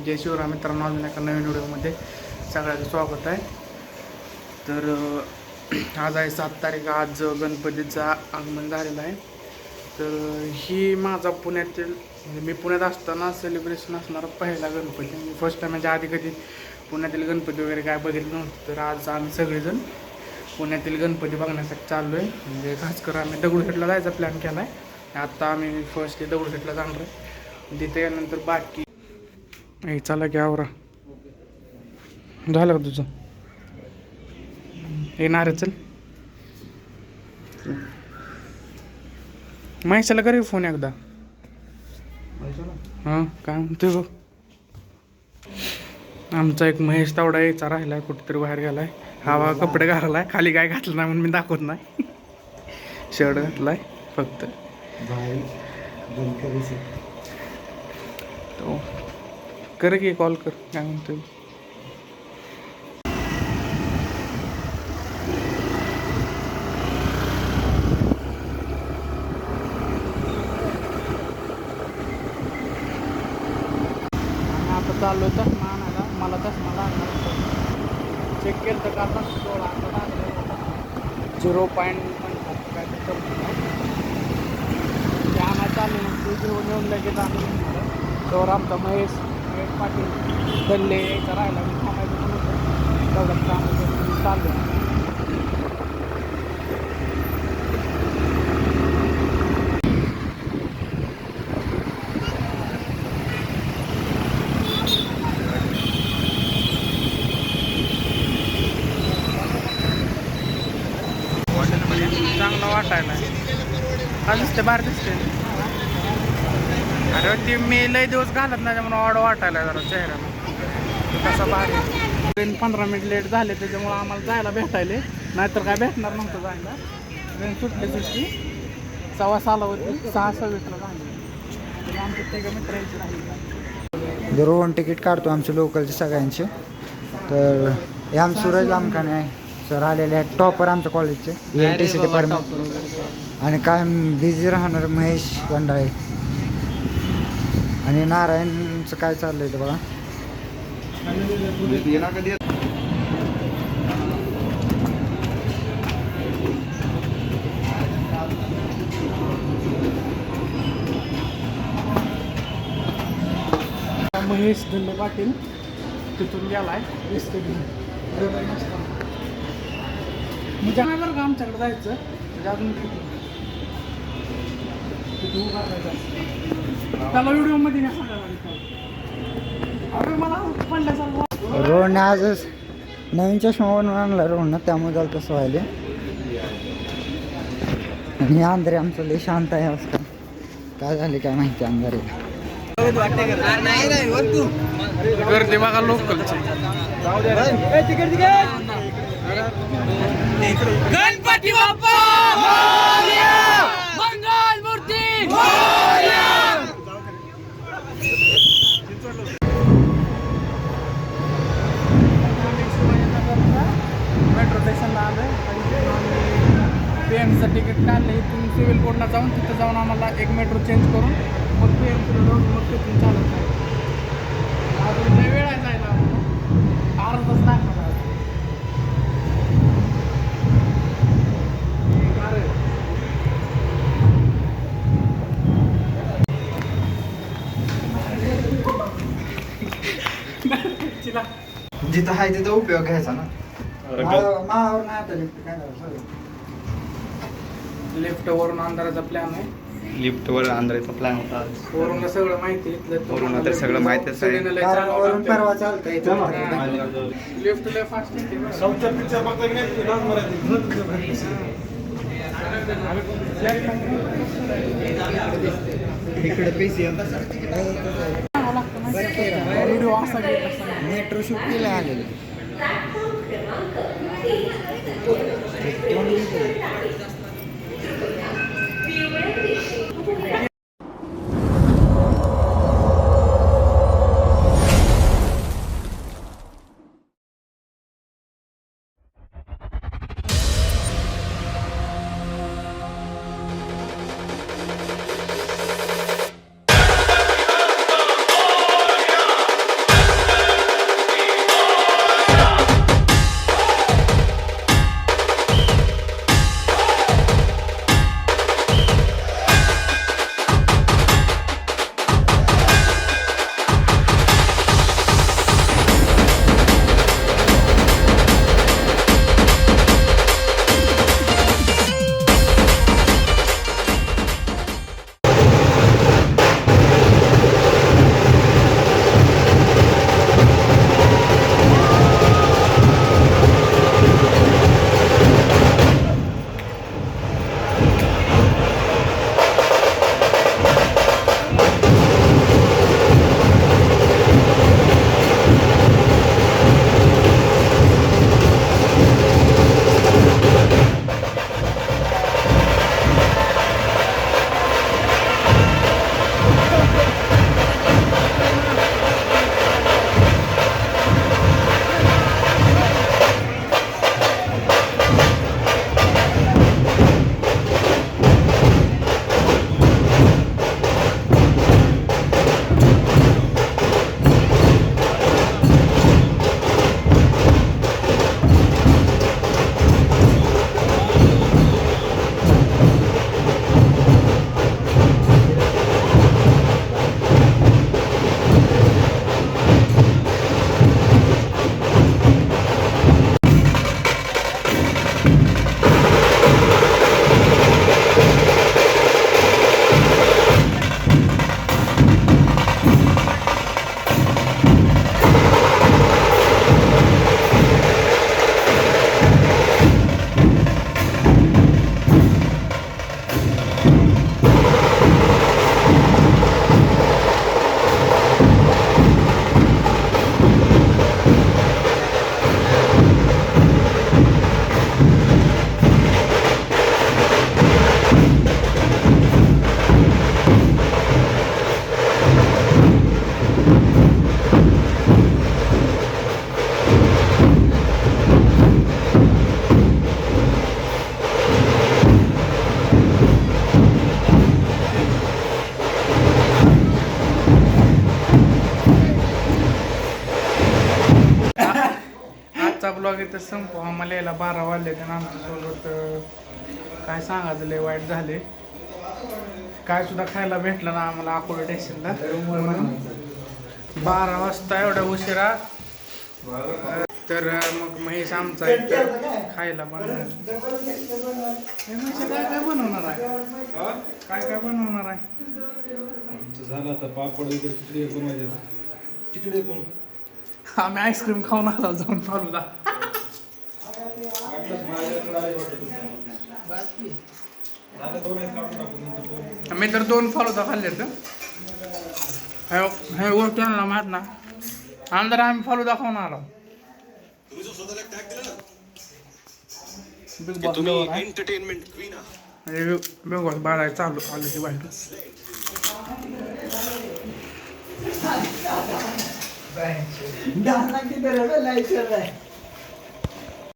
जय शिवराम मित्रांनो, अजून एका नवीन व्हिडिओमध्ये सगळ्यांचं स्वागत आहे. तर आज आहे 7 तारीख. आज गणपतीचं आगमन झालेलं आहे. तर ही माझा पुण्यातील म्हणजे मी पुण्यात असताना सेलिब्रेशन असणारा पहिला गणपती. मी फर्स्ट टाईम म्हणजे आधी कधी पुण्यातील गणपती वगैरे काय बघितलं नव्हतं. तर आज आम्ही सगळेजण पुण्यातील गणपती बघण्यासाठी चाललो आहे. म्हणजे खास करून आम्ही दगडूशेठला जायचा प्लॅन केला आहे. आत्ता आम्ही फर्स्ट दगडूशेठला जाणार आहे. तिथे यानंतर बाकी चला की आवरा झालं का तुझं येणार चल. महेशाला करे फोन एकदा. हां काय म्हणतोय बघ. आमचा एक महेश तावडा यायचा राहिलाय, कुठेतरी बाहेर गेलाय. हवा कपडे घालाय, खाली काय घातलं नाही म्हणून मी दाखवत नाही. शर्ट घातलाय फक्त. तो कर की कॉल कर, काय म्हणतोय. आता चाललो चष्मा आणायला. मला चष्मा लागला चेक केलं तर काढला 0.5 काय तर कमी ते आणायला चालू मग ते घेऊन येऊन लगेच आम्ही तर आमचा महेश पाटील गल्ले यायचा राहिला. मी थांबायचं पण होतं तेवढंच काम चाललं. चांगला वाटायला का दिसते, बाहेर दिसते. अरे ते मी लय दिवस घालत नाही म्हणून ऑड वाटायला जरा चेहऱ्याला कसा बाहेर. 15 मिनिट लेट झाले त्याच्यामुळे आम्हाला जायला भेटायले, नाहीतर काय भेटणार नव्हतं जायला. ट्रेन सुटली 6:15 होती, 6:26 झाली. आमचे तिघ मित्र यायचे राहिले. दररोज तिकीट काढतो आमचे लोकलचे सगळ्यांचे. तर हे आम सूरज लामखाने आहे सर आलेले आहेत, टॉपर आमच्या कॉलेजचे ENTC डिपार्टमेंट. आणि काय बिझी राहणार महेश गंडाळे. आणि नारायणचं काय चाललंय ते बघा. महेश गल्ले पाटील तिथून गेलाय म्हणजे बरं का आमच्याकडे जायचं म्हणजे अजून त्याला व्हिडिओ मध्ये नाही सांगायला मला पडल्यासारखं. रोडने आजच नवीन चष्मा बनवून आणला रोडनं, त्यामुळे झालं तसं व्हायला. आणि अंधारे आमचं लय शांत आहे असं काय झाले काय माहिती. अंधारे गर्दी बघा लोकलची. गणपती बाप्पा मंगल मूर्ती. मेट्रो स्टेशनला आलोय. PMचं तिकीट काढलं. इथून सिव्हिल कोर्टला जाऊन तिथं जाऊन आम्हाला एक मेट्रो चेंज करून मग PMचं जाऊन मग तिथून चालत आहे. अजून लय वेळ आहे जायला, अर्धा तास लागणार. जिथं आहे तिथं उपयोग घ्यायचा ना. माळावर नाही आता लिफ्ट काय लिफ्ट वरून अंधाराचा प्लॅन आहे. लिफ्टवर अंधाराचा प्लॅन होता. वरून सगळं माहिती आहे. वरून तर सगळं माहितीच आहे. वरून परवा चालतंय. लिफ्ट लय फास्ट आहे. इकडे पैसे व्हिडिओ असा मेट्रो शूट केलं आलेलं. ब्लॉग इथं संपू. आम्हाला यायला 12 वाजले आणि आमच्यासोबत काय सांगायचं लय वाईट झाले. काय सुद्धा खायला भेटलं ना आम्हाला अकोला स्टेशनला. 12 वाजता एवढ्या उशिरा. तर मग महेश आमचा इथं खायला बनवणार. काय काय बनवणार आहे? काय काय बनवणार आहे? झालं आता पापड वगैरे खिचडी बनवायची. खिचडी बनवू. आम्ही आईस्क्रीम खाऊन आलो जाऊन फालुदा. मी तर 2 फालुदा खाल्ले तर हे गोष्टी आणला माहित ना. अंदर आम्ही फालुदा खाऊन आलो. बिग बॉस बिग बॉस बाळायला चालू आलं की बाहेर. किती